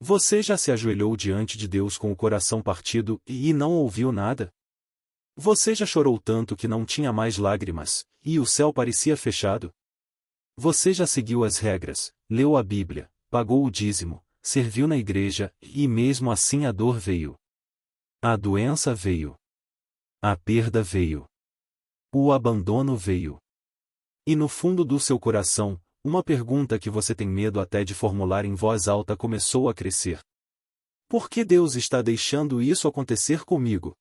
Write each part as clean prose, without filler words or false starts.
Você já se ajoelhou diante de Deus com o coração partido e não ouviu nada? Você já chorou tanto que não tinha mais lágrimas, e o céu parecia fechado? Você já seguiu as regras, leu a Bíblia, pagou o dízimo, serviu na igreja, e mesmo assim a dor veio. A doença veio. A perda veio. O abandono veio. E no fundo do seu coração, uma pergunta que você tem medo até de formular em voz alta começou a crescer. Por que Deus está deixando isso acontecer comigo?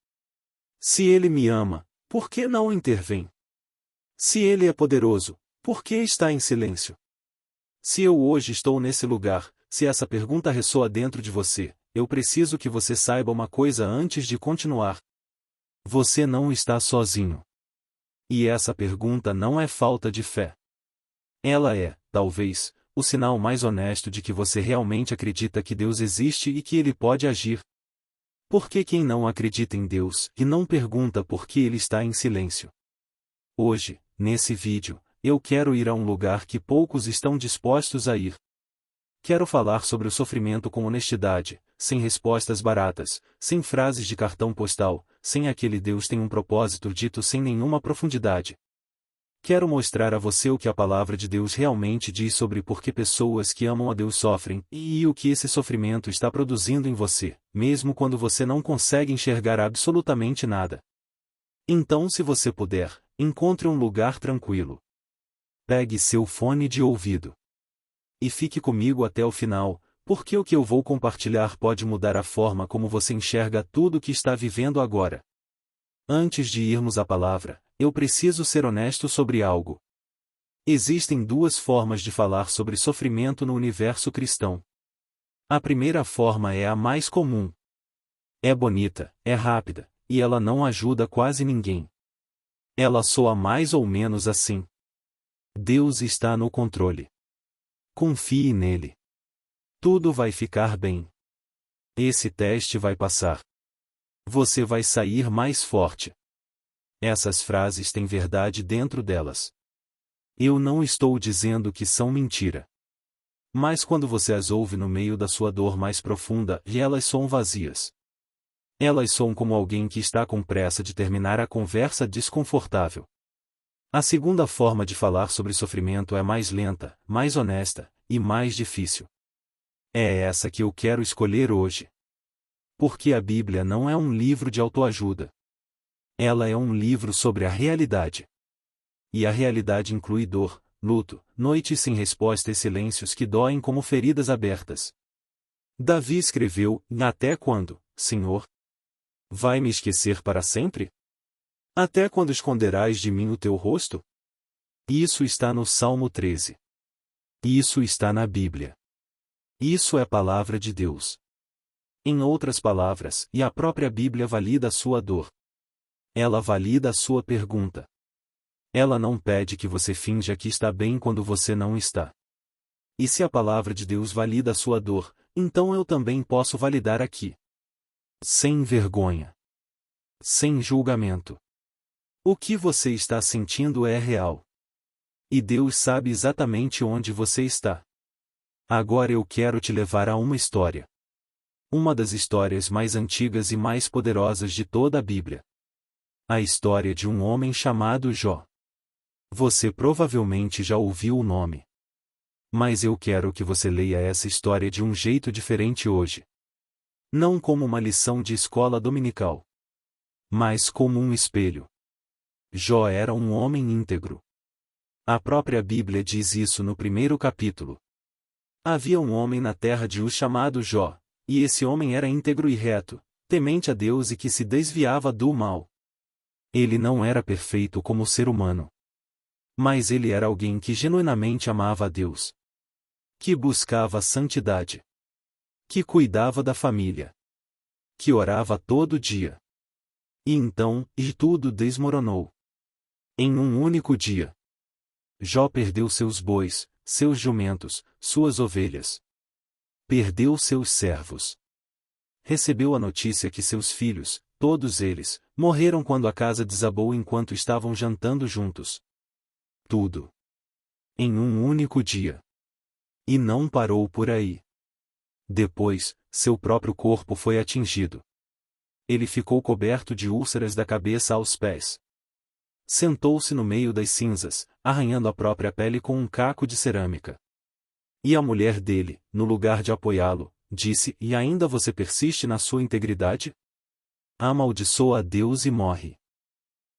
Se Ele me ama, por que não intervém? Se Ele é poderoso, por que está em silêncio? Se eu hoje estou nesse lugar, se essa pergunta ressoa dentro de você, eu preciso que você saiba uma coisa antes de continuar. Você não está sozinho. E essa pergunta não é falta de fé. Ela é, talvez, o sinal mais honesto de que você realmente acredita que Deus existe e que Ele pode agir. Porque quem não acredita em Deus e não pergunta por que Ele está em silêncio? Hoje, nesse vídeo, eu quero ir a um lugar que poucos estão dispostos a ir. Quero falar sobre o sofrimento com honestidade, sem respostas baratas, sem frases de cartão postal, sem aquele Deus tem um propósito dito sem nenhuma profundidade. Quero mostrar a você o que a palavra de Deus realmente diz sobre por que pessoas que amam a Deus sofrem, e o que esse sofrimento está produzindo em você, mesmo quando você não consegue enxergar absolutamente nada. Então, se você puder, encontre um lugar tranquilo. Pegue seu fone de ouvido. E fique comigo até o final, porque o que eu vou compartilhar pode mudar a forma como você enxerga tudo o que está vivendo agora. Antes de irmos à palavra, eu preciso ser honesto sobre algo. Existem duas formas de falar sobre sofrimento no universo cristão. A primeira forma é a mais comum. É bonita, é rápida, e ela não ajuda quase ninguém. Ela soa mais ou menos assim. Deus está no controle. Confie nele. Tudo vai ficar bem. Esse teste vai passar. Você vai sair mais forte. Essas frases têm verdade dentro delas. Eu não estou dizendo que são mentira. Mas quando você as ouve no meio da sua dor mais profunda, elas soam vazias. Elas soam como alguém que está com pressa de terminar a conversa desconfortável. A segunda forma de falar sobre sofrimento é mais lenta, mais honesta, e mais difícil. É essa que eu quero escolher hoje. Porque a Bíblia não é um livro de autoajuda. Ela é um livro sobre a realidade. E a realidade inclui dor, luto, noites sem resposta e silêncios que doem como feridas abertas. Davi escreveu: Até quando, Senhor? Vai me esquecer para sempre? Até quando esconderás de mim o teu rosto? Isso está no Salmo 13. Isso está na Bíblia. Isso é a palavra de Deus. Em outras palavras, e a própria Bíblia valida a sua dor. Ela valida a sua pergunta. Ela não pede que você finja que está bem quando você não está. E se a palavra de Deus valida a sua dor, então eu também posso validar aqui. Sem vergonha. Sem julgamento. O que você está sentindo é real. E Deus sabe exatamente onde você está. Agora eu quero te levar a uma história. Uma das histórias mais antigas e mais poderosas de toda a Bíblia. A história de um homem chamado Jó. Você provavelmente já ouviu o nome. Mas eu quero que você leia essa história de um jeito diferente hoje. Não como uma lição de escola dominical. Mas como um espelho. Jó era um homem íntegro. A própria Bíblia diz isso no primeiro capítulo. Havia um homem na terra de Uz chamado Jó, e esse homem era íntegro e reto, temente a Deus e que se desviava do mal. Ele não era perfeito como ser humano. Mas ele era alguém que genuinamente amava a Deus. Que buscava a santidade. Que cuidava da família. Que orava todo dia. E então, tudo desmoronou. Em um único dia. Jó perdeu seus bois, seus jumentos, suas ovelhas. Perdeu seus servos. Recebeu a notícia que seus filhos, todos eles, morreram quando a casa desabou enquanto estavam jantando juntos. Tudo. Em um único dia. E não parou por aí. Depois, seu próprio corpo foi atingido. Ele ficou coberto de úlceras da cabeça aos pés. Sentou-se no meio das cinzas, arranhando a própria pele com um caco de cerâmica. E a mulher dele, no lugar de apoiá-lo, disse: E ainda você persiste na sua integridade? Amaldiçoa a Deus e morre.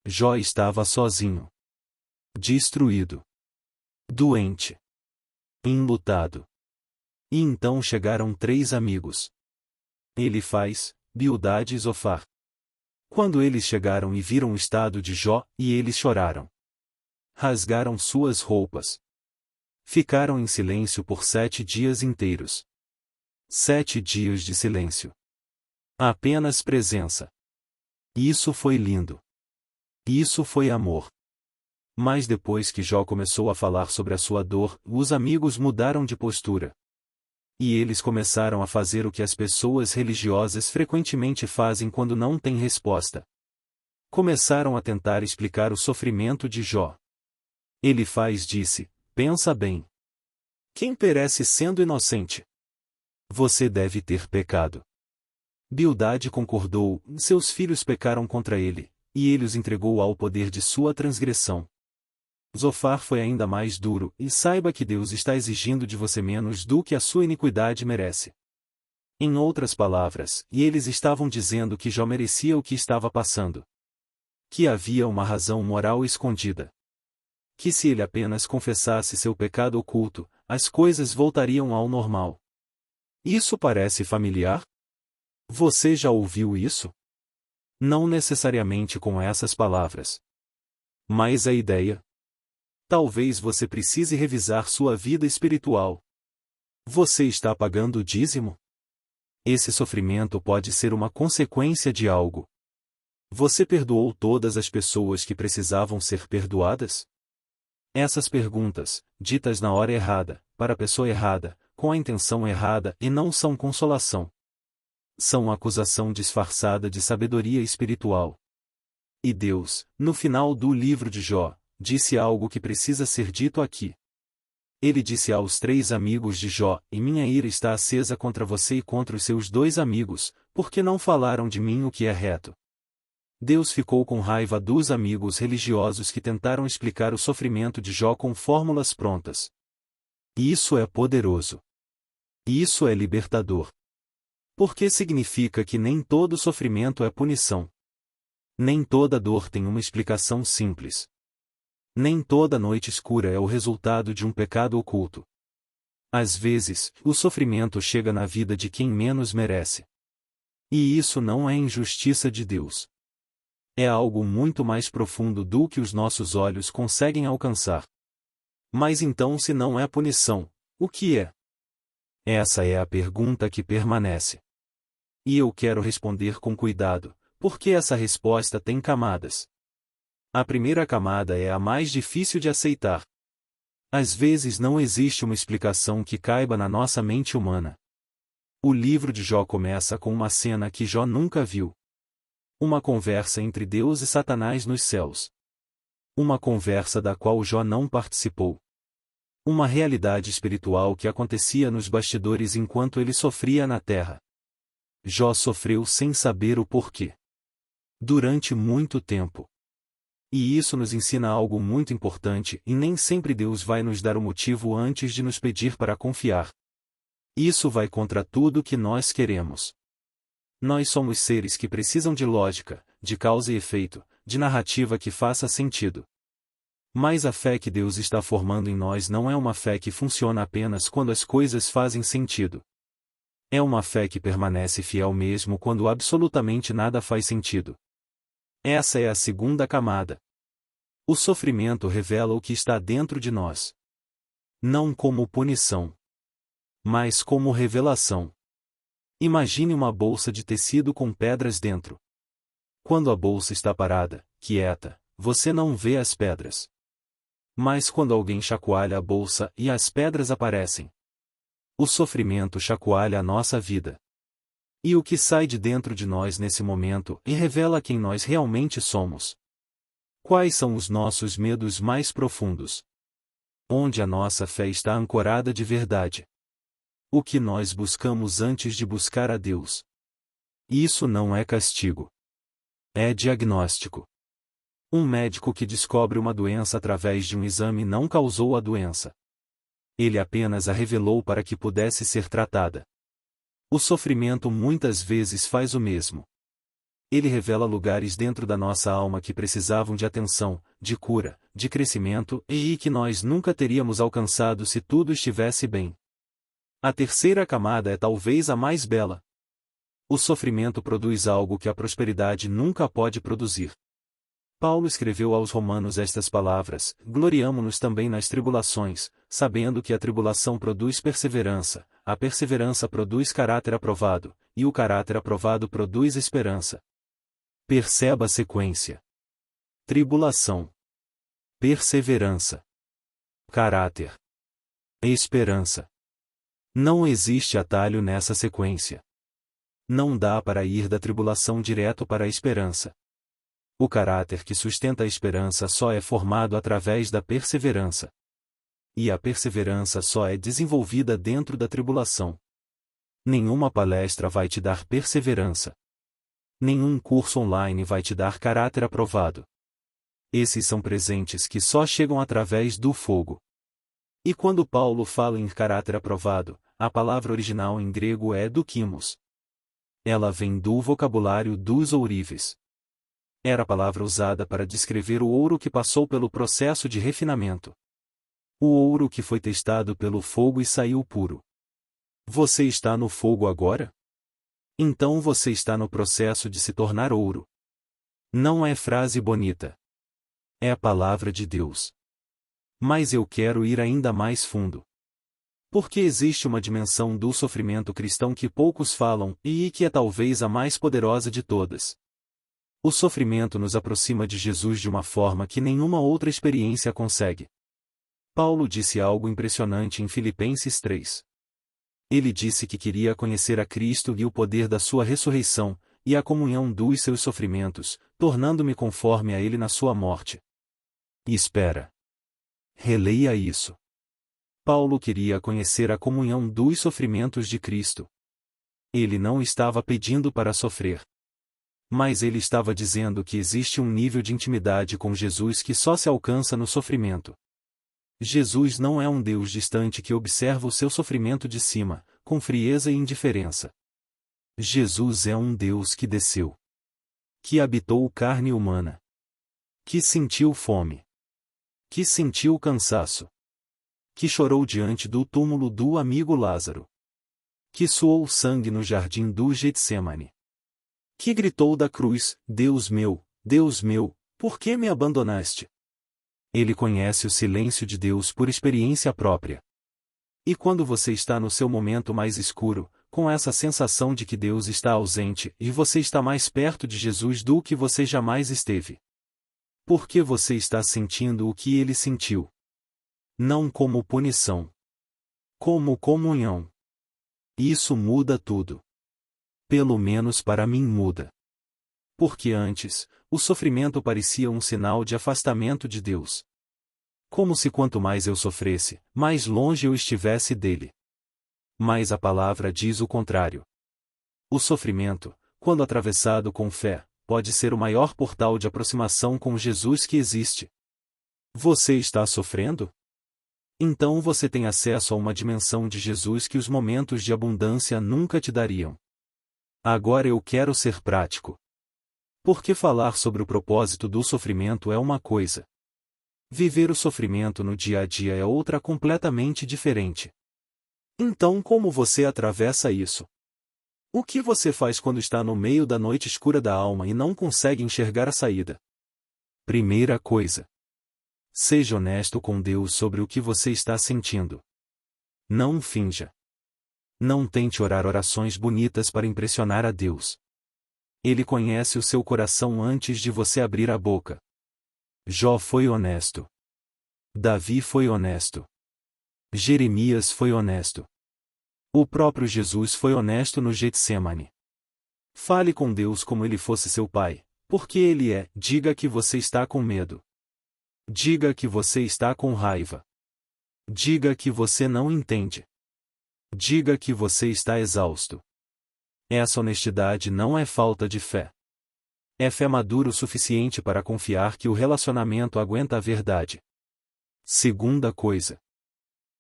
Jó estava sozinho. Destruído. Doente. Enlutado. E então chegaram 3 amigos. Elifaz, Bildade e Zofar. Quando eles chegaram e viram o estado de Jó, e eles choraram. Rasgaram suas roupas. Ficaram em silêncio por 7 dias inteiros. 7 dias de silêncio. Apenas presença. Isso foi lindo. Isso foi amor. Mas depois que Jó começou a falar sobre a sua dor, os amigos mudaram de postura. E eles começaram a fazer o que as pessoas religiosas frequentemente fazem quando não têm resposta. Começaram a tentar explicar o sofrimento de Jó. Elifaz disse: Pensa bem. Quem perece sendo inocente? Você deve ter pecado. Bildade concordou: Seus filhos pecaram contra ele, e ele os entregou ao poder de sua transgressão. Zofar foi ainda mais duro: E saiba que Deus está exigindo de você menos do que a sua iniquidade merece. Em outras palavras, e eles estavam dizendo que Jó merecia o que estava passando. Que havia uma razão moral escondida. Que se ele apenas confessasse seu pecado oculto, as coisas voltariam ao normal. Isso parece familiar? Você já ouviu isso? Não necessariamente com essas palavras. Mas a ideia? Talvez você precise revisar sua vida espiritual. Você está pagando o dízimo? Esse sofrimento pode ser uma consequência de algo. Você perdoou todas as pessoas que precisavam ser perdoadas? Essas perguntas, ditas na hora errada, para a pessoa errada, com a intenção errada, e não são consolação. São acusação disfarçada de sabedoria espiritual. E Deus, no final do livro de Jó, disse algo que precisa ser dito aqui. Ele disse aos 3 amigos de Jó: E minha ira está acesa contra você e contra os seus 2 amigos, porque não falaram de mim o que é reto. Deus ficou com raiva dos amigos religiosos que tentaram explicar o sofrimento de Jó com fórmulas prontas. Isso é poderoso. Isso é libertador. Porque significa que nem todo sofrimento é punição. Nem toda dor tem uma explicação simples. Nem toda noite escura é o resultado de um pecado oculto. Às vezes, o sofrimento chega na vida de quem menos merece. E isso não é injustiça de Deus. É algo muito mais profundo do que os nossos olhos conseguem alcançar. Mas então, se não é punição, o que é? Essa é a pergunta que permanece. E eu quero responder com cuidado, porque essa resposta tem camadas. A primeira camada é a mais difícil de aceitar. Às vezes não existe uma explicação que caiba na nossa mente humana. O livro de Jó começa com uma cena que Jó nunca viu. Uma conversa entre Deus e Satanás nos céus. Uma conversa da qual Jó não participou. Uma realidade espiritual que acontecia nos bastidores enquanto ele sofria na terra. Jó sofreu sem saber o porquê. Durante muito tempo. E isso nos ensina algo muito importante, e nem sempre Deus vai nos dar o motivo antes de nos pedir para confiar. Isso vai contra tudo que nós queremos. Nós somos seres que precisam de lógica, de causa e efeito, de narrativa que faça sentido. Mas a fé que Deus está formando em nós não é uma fé que funciona apenas quando as coisas fazem sentido. É uma fé que permanece fiel mesmo quando absolutamente nada faz sentido. Essa é a segunda camada. O sofrimento revela o que está dentro de nós. Não como punição, mas como revelação. Imagine uma bolsa de tecido com pedras dentro. Quando a bolsa está parada, quieta, você não vê as pedras. Mas quando alguém chacoalha a bolsa e as pedras aparecem. O sofrimento chacoalha a nossa vida. E o que sai de dentro de nós nesse momento e revela quem nós realmente somos. Quais são os nossos medos mais profundos? Onde a nossa fé está ancorada de verdade? o que nós buscamos antes de buscar a Deus. Isso não é castigo. É diagnóstico. Um médico que descobre uma doença através de um exame não causou a doença. Ele apenas a revelou para que pudesse ser tratada. O sofrimento muitas vezes faz o mesmo. Ele revela lugares dentro da nossa alma que precisavam de atenção, de cura, de crescimento e que nós nunca teríamos alcançado se tudo estivesse bem. A terceira camada é talvez a mais bela. O sofrimento produz algo que a prosperidade nunca pode produzir. Paulo escreveu aos Romanos estas palavras: gloriamo-nos também nas tribulações, sabendo que a tribulação produz perseverança, a perseverança produz caráter aprovado, e o caráter aprovado produz esperança. Perceba a sequência: tribulação, perseverança, caráter, esperança. Não existe atalho nessa sequência. Não dá para ir da tribulação direto para a esperança. O caráter que sustenta a esperança só é formado através da perseverança. E a perseverança só é desenvolvida dentro da tribulação. Nenhuma palestra vai te dar perseverança. Nenhum curso online vai te dar caráter aprovado. Esses são presentes que só chegam através do fogo. E quando Paulo fala em caráter aprovado, a palavra original em grego é dokimos. Ela vem do vocabulário dos ourives. Era a palavra usada para descrever o ouro que passou pelo processo de refinamento. O ouro que foi testado pelo fogo e saiu puro. Você está no fogo agora? Então você está no processo de se tornar ouro. Não é frase bonita. É a palavra de Deus. Mas eu quero ir ainda mais fundo. Porque existe uma dimensão do sofrimento cristão que poucos falam e que é talvez a mais poderosa de todas. O sofrimento nos aproxima de Jesus de uma forma que nenhuma outra experiência consegue. Paulo disse algo impressionante em Filipenses 3. Ele disse que queria conhecer a Cristo e o poder da sua ressurreição, e a comunhão dos seus sofrimentos, tornando-me conforme a ele na sua morte. E espera. Releia isso. Paulo queria conhecer a comunhão dos sofrimentos de Cristo. Ele não estava pedindo para sofrer. Mas ele estava dizendo que existe um nível de intimidade com Jesus que só se alcança no sofrimento. Jesus não é um Deus distante que observa o seu sofrimento de cima, com frieza e indiferença. Jesus é um Deus que desceu. Que habitou carne humana. Que sentiu fome. Que sentiu cansaço. Que chorou diante do túmulo do amigo Lázaro. Que suou sangue no jardim do Getsemane. Que gritou da cruz: Deus meu, por que me abandonaste? Ele conhece o silêncio de Deus por experiência própria. E quando você está no seu momento mais escuro, com essa sensação de que Deus está ausente e você está mais perto de Jesus do que você jamais esteve? Por que você está sentindo o que ele sentiu? Não como punição. Como comunhão. Isso muda tudo. Pelo menos para mim muda. Porque antes, o sofrimento parecia um sinal de afastamento de Deus. Como se quanto mais eu sofresse, mais longe eu estivesse dele. Mas a palavra diz o contrário. O sofrimento, quando atravessado com fé, pode ser o maior portal de aproximação com Jesus que existe. Você está sofrendo? Então você tem acesso a uma dimensão de Jesus que os momentos de abundância nunca te dariam. Agora eu quero ser prático. Porque falar sobre o propósito do sofrimento é uma coisa. Viver o sofrimento no dia a dia é outra completamente diferente. Então como você atravessa isso? O que você faz quando está no meio da noite escura da alma e não consegue enxergar a saída? Primeira coisa. Seja honesto com Deus sobre o que você está sentindo. Não finja. Não tente orar orações bonitas para impressionar a Deus. Ele conhece o seu coração antes de você abrir a boca. Jó foi honesto. Davi foi honesto. Jeremias foi honesto. O próprio Jesus foi honesto no Getsemane. Fale com Deus como ele fosse seu pai, porque ele é. Diga que você está com medo. Diga que você está com raiva. Diga que você não entende. Diga que você está exausto. Essa honestidade não é falta de fé. É fé madura o suficiente para confiar que o relacionamento aguenta a verdade. Segunda coisa.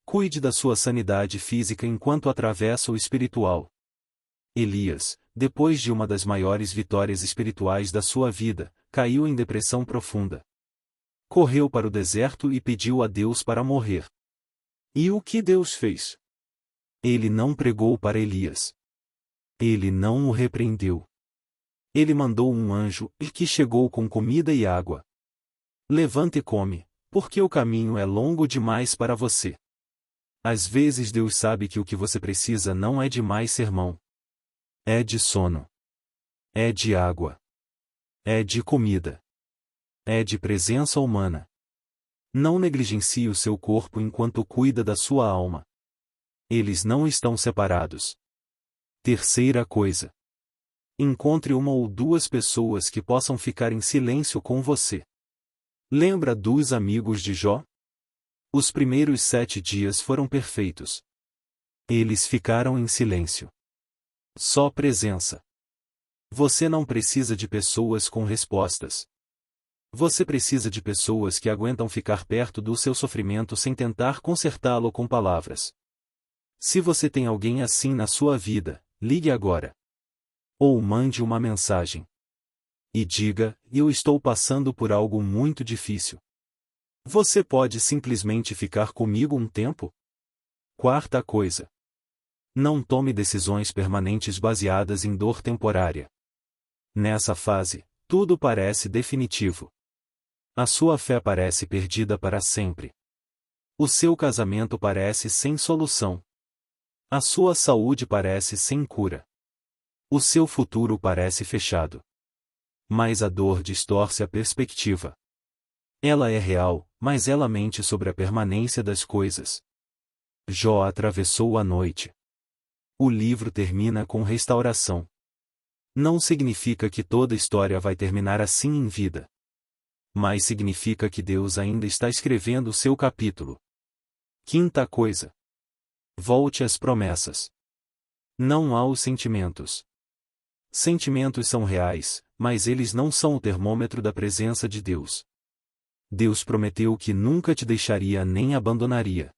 Cuide da sua sanidade física enquanto atravessa o espiritual. Elias, depois de uma das maiores vitórias espirituais da sua vida, caiu em depressão profunda. Correu para o deserto e pediu a Deus para morrer. E o que Deus fez? Ele não pregou para Elias. Ele não o repreendeu. Ele mandou um anjo, que chegou com comida e água. Levante e come, porque o caminho é longo demais para você. Às vezes Deus sabe que o que você precisa não é de mais sermão. É de sono. É de água. É de comida. É de presença humana. Não negligencie o seu corpo enquanto cuida da sua alma. Eles não estão separados. Terceira coisa. Encontre uma ou duas pessoas que possam ficar em silêncio com você. Lembra dos amigos de Jó? Os primeiros 7 dias foram perfeitos. Eles ficaram em silêncio. Só presença. Você não precisa de pessoas com respostas. Você precisa de pessoas que aguentam ficar perto do seu sofrimento sem tentar consertá-lo com palavras. Se você tem alguém assim na sua vida, ligue agora. Ou mande uma mensagem. E diga: eu estou passando por algo muito difícil. Você pode simplesmente ficar comigo um tempo? Quarta coisa. Não tome decisões permanentes baseadas em dor temporária. Nessa fase, tudo parece definitivo. A sua fé parece perdida para sempre. O seu casamento parece sem solução. A sua saúde parece sem cura. O seu futuro parece fechado. Mas a dor distorce a perspectiva. Ela é real, mas ela mente sobre a permanência das coisas. Jó atravessou a noite. O livro termina com restauração. Não significa que toda história vai terminar assim em vida. Mas significa que Deus ainda está escrevendo o seu capítulo. Quinta coisa. Volte às promessas. Não aos sentimentos. Sentimentos são reais, mas eles não são o termômetro da presença de Deus. Deus prometeu que nunca te deixaria nem abandonaria.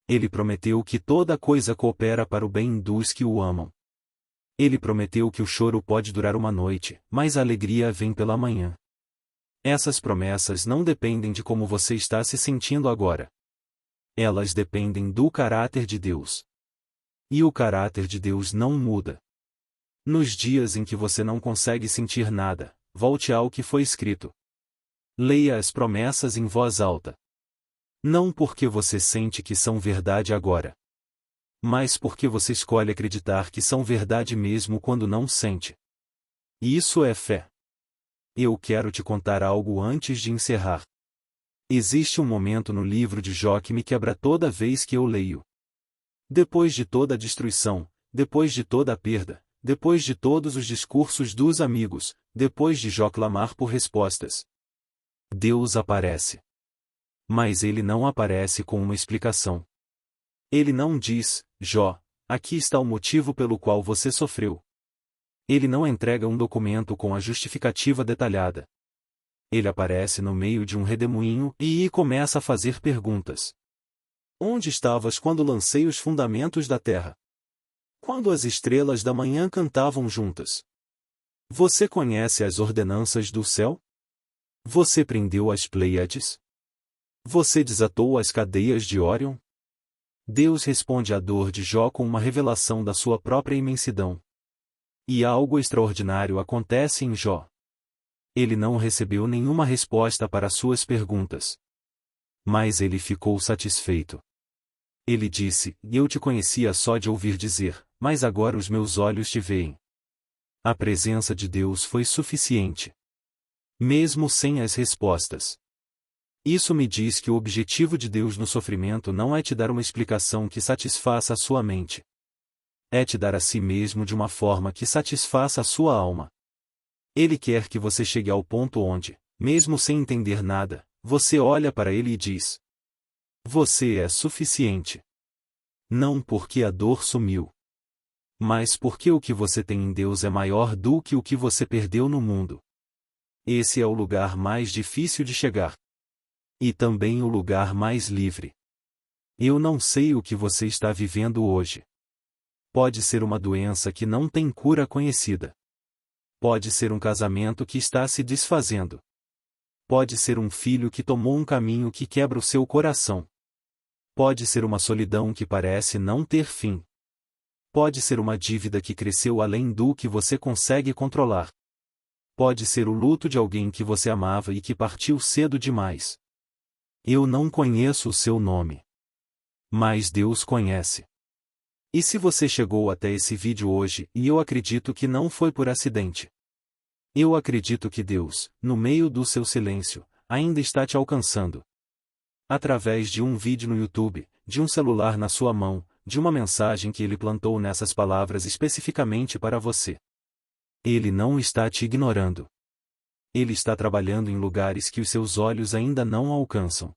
Ele prometeu que toda coisa coopera para o bem dos que o amam. Ele prometeu que o choro pode durar uma noite, mas a alegria vem pela manhã. Essas promessas não dependem de como você está se sentindo agora. Elas dependem do caráter de Deus. E o caráter de Deus não muda. Nos dias em que você não consegue sentir nada, volte ao que foi escrito. Leia as promessas em voz alta. Não porque você sente que são verdade agora, mas porque você escolhe acreditar que são verdade mesmo quando não sente. Isso é fé. Eu quero te contar algo antes de encerrar. Existe um momento no livro de Jó que me quebra toda vez que eu leio. Depois de toda a destruição, depois de toda a perda, depois de todos os discursos dos amigos, depois de Jó clamar por respostas, Deus aparece. Mas ele não aparece com uma explicação. Ele não diz: Jó, aqui está o motivo pelo qual você sofreu. Ele não entrega um documento com a justificativa detalhada. Ele aparece no meio de um redemoinho e começa a fazer perguntas. Onde estavas quando lancei os fundamentos da terra? Quando as estrelas da manhã cantavam juntas? Você conhece as ordenanças do céu? Você prendeu as Pleiades? Você desatou as cadeias de Órion? Deus responde à dor de Jó com uma revelação da sua própria imensidão. E algo extraordinário acontece em Jó. Ele não recebeu nenhuma resposta para suas perguntas. Mas ele ficou satisfeito. Ele disse: eu te conhecia só de ouvir dizer, mas agora os meus olhos te veem. A presença de Deus foi suficiente. Mesmo sem as respostas. Isso me diz que o objetivo de Deus no sofrimento não é te dar uma explicação que satisfaça a sua mente. É te dar a si mesmo de uma forma que satisfaça a sua alma. Ele quer que você chegue ao ponto onde, mesmo sem entender nada, você olha para ele e diz: você é suficiente. Não porque a dor sumiu, mas porque o que você tem em Deus é maior do que o que você perdeu no mundo. Esse é o lugar mais difícil de chegar. E também o lugar mais livre. Eu não sei o que você está vivendo hoje. Pode ser uma doença que não tem cura conhecida. Pode ser um casamento que está se desfazendo. Pode ser um filho que tomou um caminho que quebra o seu coração. Pode ser uma solidão que parece não ter fim. Pode ser uma dívida que cresceu além do que você consegue controlar. Pode ser o luto de alguém que você amava e que partiu cedo demais. Eu não conheço o seu nome. Mas Deus conhece. E se você chegou até esse vídeo hoje, e eu acredito que não foi por acidente. Eu acredito que Deus, no meio do seu silêncio, ainda está te alcançando. Através de um vídeo no YouTube, de um celular na sua mão, de uma mensagem que Ele plantou nessas palavras especificamente para você. Ele não está te ignorando. Ele está trabalhando em lugares que os seus olhos ainda não alcançam.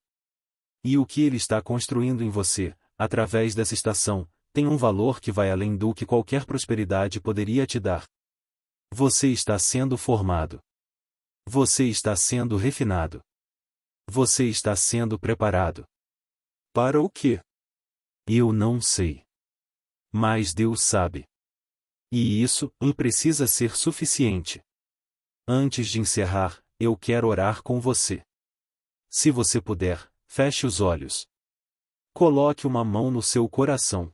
E o que Ele está construindo em você, através dessa estação, tem um valor que vai além do que qualquer prosperidade poderia te dar. Você está sendo formado. Você está sendo refinado. Você está sendo preparado. Para o quê? Eu não sei. Mas Deus sabe. E isso precisa ser suficiente. Antes de encerrar, eu quero orar com você. Se você puder, feche os olhos. Coloque uma mão no seu coração.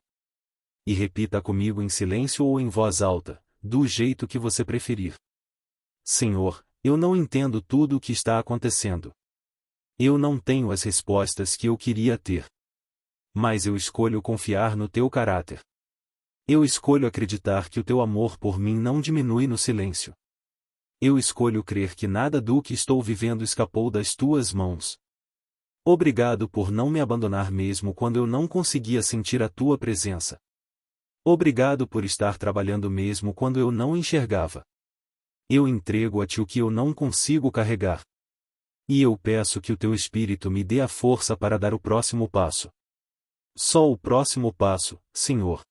E repita comigo em silêncio ou em voz alta, do jeito que você preferir. Senhor, eu não entendo tudo o que está acontecendo. Eu não tenho as respostas que eu queria ter. Mas eu escolho confiar no teu caráter. Eu escolho acreditar que o teu amor por mim não diminui no silêncio. Eu escolho crer que nada do que estou vivendo escapou das tuas mãos. Obrigado por não me abandonar mesmo quando eu não conseguia sentir a tua presença. Obrigado por estar trabalhando mesmo quando eu não enxergava. Eu entrego a ti o que eu não consigo carregar. E eu peço que o teu Espírito me dê a força para dar o próximo passo. Só o próximo passo, Senhor.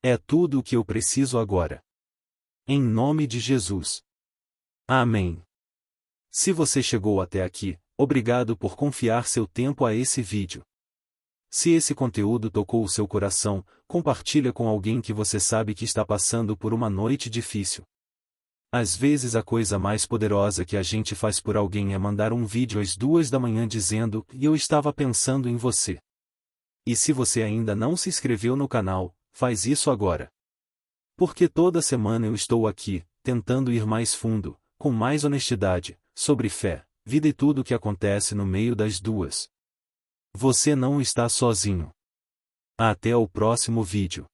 É tudo o que eu preciso agora. Em nome de Jesus. Amém. Se você chegou até aqui, obrigado por confiar seu tempo a esse vídeo. Se esse conteúdo tocou o seu coração, compartilha com alguém que você sabe que está passando por uma noite difícil. Às vezes a coisa mais poderosa que a gente faz por alguém é mandar um vídeo às 2 da manhã dizendo, eu estava pensando em você. E se você ainda não se inscreveu no canal, faz isso agora. Porque toda semana eu estou aqui, tentando ir mais fundo, com mais honestidade, sobre fé, vida e tudo o que acontece no meio das duas. Você não está sozinho. Até o próximo vídeo.